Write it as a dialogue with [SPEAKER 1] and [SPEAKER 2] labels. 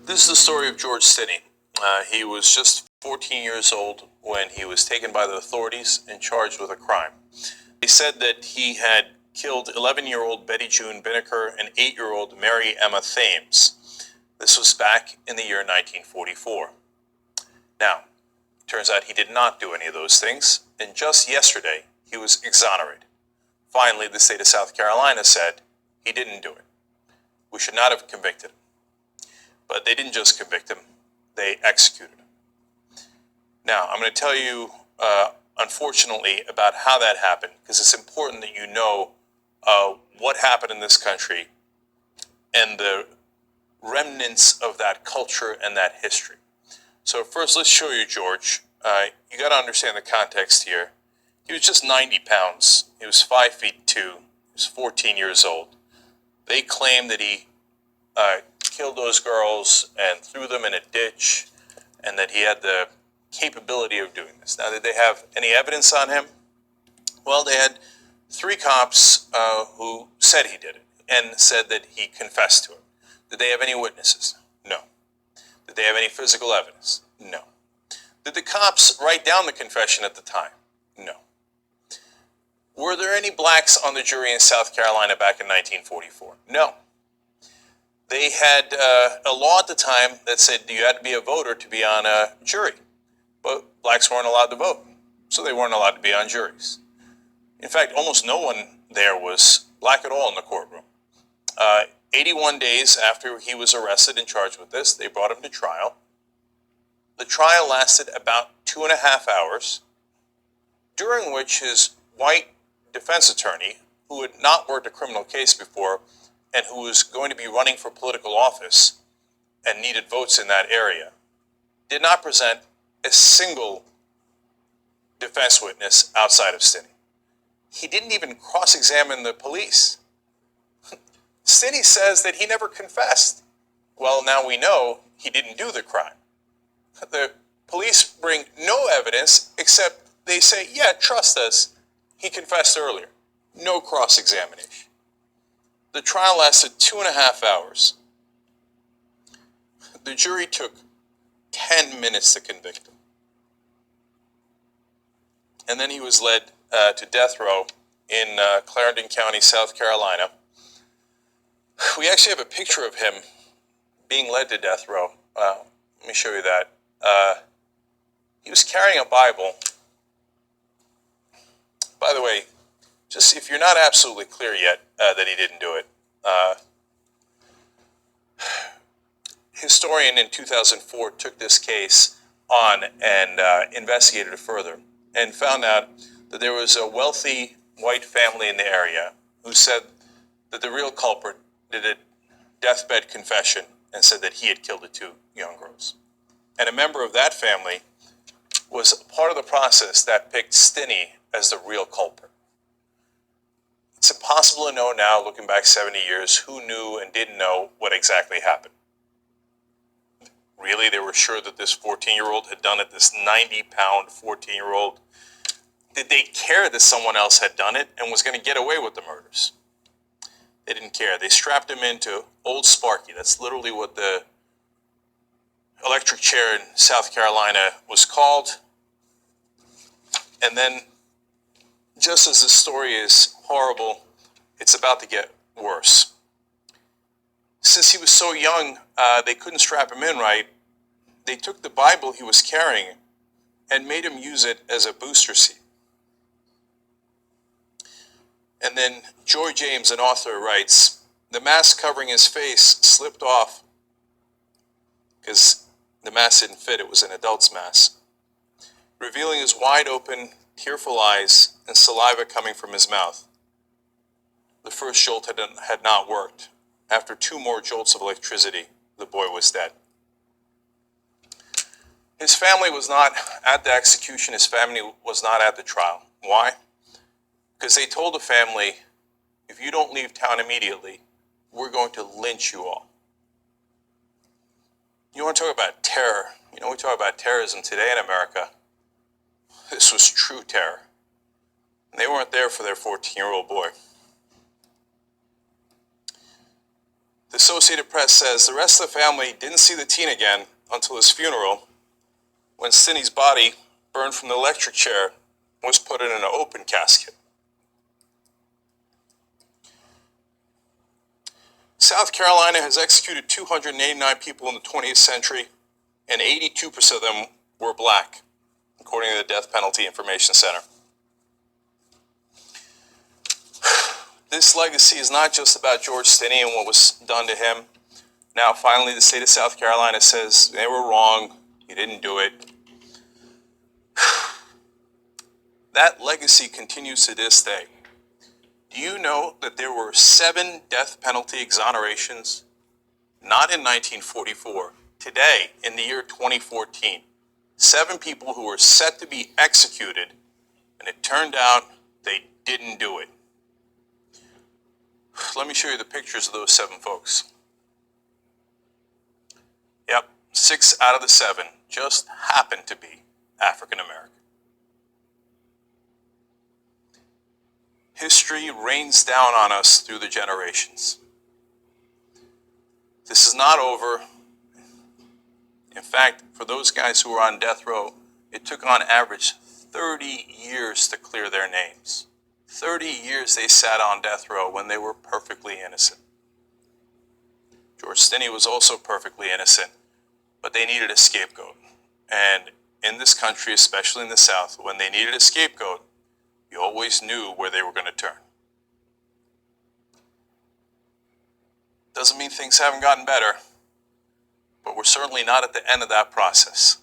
[SPEAKER 1] This is the story of George Stinney. He was just 14 years old when he was taken by the authorities and charged with a crime. They said that he had killed 11-year-old Betty June Binnicker and 8-year-old Mary Emma Thames. This was back in the year 1944. Now, it turns out he did not do any of those things, and just yesterday he was exonerated. Finally, the state of South Carolina said he didn't do it. We should not have convicted him. But they didn't just convict him, they executed him. Now, I'm going to tell you, unfortunately, about how that happened, because it's important that you know what happened in this country and the remnants of that culture and that history. So first, let's show you George. You got to understand the context here. He was just 90 pounds. He was 5'2". He was 14 years old. They claim that he killed those girls and threw them in a ditch, and that he had the capability of doing this. Now, did they have any evidence on him? Well, they had 3 cops who said he did it and said that he confessed to it. Did they have any witnesses? No. Did they have any physical evidence? No. Did the cops write down the confession at the time? No. Were there any blacks on the jury in South Carolina back in 1944? No. They had a law at the time that said you had to be a voter to be on a jury. But blacks weren't allowed to vote, so they weren't allowed to be on juries. In fact, almost no one there was black at all in the courtroom. 81 days after he was arrested and charged with this, they brought him to trial. The trial lasted about 2.5 hours, during which his white defense attorney, who had not worked a criminal case before, and who was going to be running for political office and needed votes in that area, did not present a single defense witness outside of Stinney. He didn't even cross-examine the police. Stinney says that he never confessed. Well, now we know he didn't do the crime. The police bring no evidence except they say, yeah, trust us, he confessed earlier. No cross-examination. The trial lasted 2.5 hours. The jury took 10 minutes to convict him. And then he was led to death row in Clarendon County, South Carolina. We actually have a picture of him being led to death row. Let me show you that. He was carrying a Bible. By the way, just if you're not absolutely clear yet that he didn't do it, historian in 2004 took this case on and investigated it further and found out that there was a wealthy white family in the area who said that the real culprit did a deathbed confession and said that he had killed the 2 young girls. And a member of that family was part of the process that picked Stinney as the real culprit. It's impossible to know now, looking back 70 years, who knew and didn't know what exactly happened. Really, they were sure that this 14-year-old had done it, this 90-pound 14-year-old. Did they care that someone else had done it and was going to get away with the murders? They didn't care. They strapped him into Old Sparky. That's literally what the electric chair in South Carolina was called. And then, just as the story is horrible, it's about to get worse. Since he was so young, they couldn't strap him in right. They took the Bible he was carrying and made him use it as a booster seat. And then Joy James, an author, writes, the mask covering his face slipped off because the mask didn't fit. It was an adult's mask, revealing his wide open, tearful eyes and saliva coming from his mouth. The first jolt had not worked. After 2 more jolts of electricity, the boy was dead. His family was not at the execution. His family was not at the trial. Why? Because they told the family, if you don't leave town immediately, we're going to lynch you all. You want to talk about terror? You know, we talk about terrorism today in America. This was true terror. And they weren't there for their 14-year-old boy. The Associated Press says the rest of the family didn't see the teen again until his funeral, when Stinney's body, burned from the electric chair, was put in an open casket. South Carolina has executed 289 people in the 20th century, and 82% of them were black, according to the Death Penalty Information Center. This legacy is not just about George Stinney and what was done to him. Now, finally, the state of South Carolina says they were wrong, you didn't do it. That legacy continues to this day. Do you know that there were 7 death penalty exonerations? Not in 1944, today, in the year 2014. 7 people who were set to be executed, and it turned out they didn't do it. Let me show you the pictures of those 7 folks. Yep, 6 out of the 7 just happened to be African American. History rains down on us through the generations. This is not over. In fact, for those guys who were on death row, it took on average 30 years to clear their names. 30 years they sat on death row when they were perfectly innocent. George Stinney was also perfectly innocent, but they needed a scapegoat. And in this country, especially in the South, when they needed a scapegoat, you always knew where they were going to turn. Doesn't mean things haven't gotten better, but we're certainly not at the end of that process.